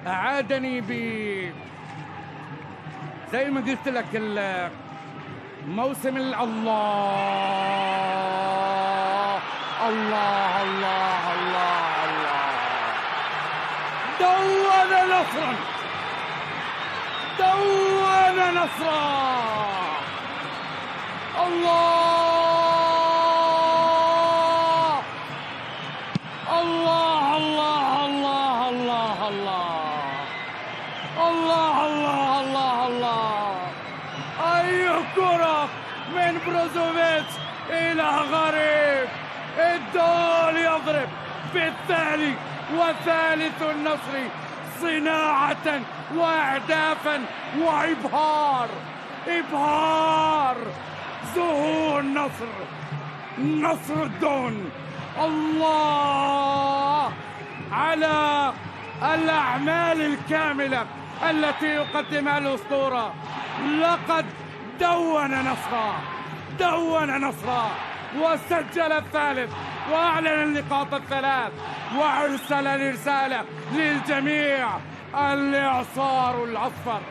أعادني زي ما قلت لك موسم الله الله الله الله الله. دون نصرا، دون نصرا. الله الله الله الله الله الله الله الله الله الله. أي كرة من بروزوفيتش إلى غريب. الدول يضرب بالثاني وثالث النصر صناعة وأهدافا وإبهار. إبهار ظهور النصر، نصر الدون. الله على الأعمال الكاملة التي يقدمها الأسطورة. لقد دون نصرا، دون نصرا، وسجل الثالث وأعلن النقاط الثلاث وأرسل رسالة للجميع: الإعصار الأصفر.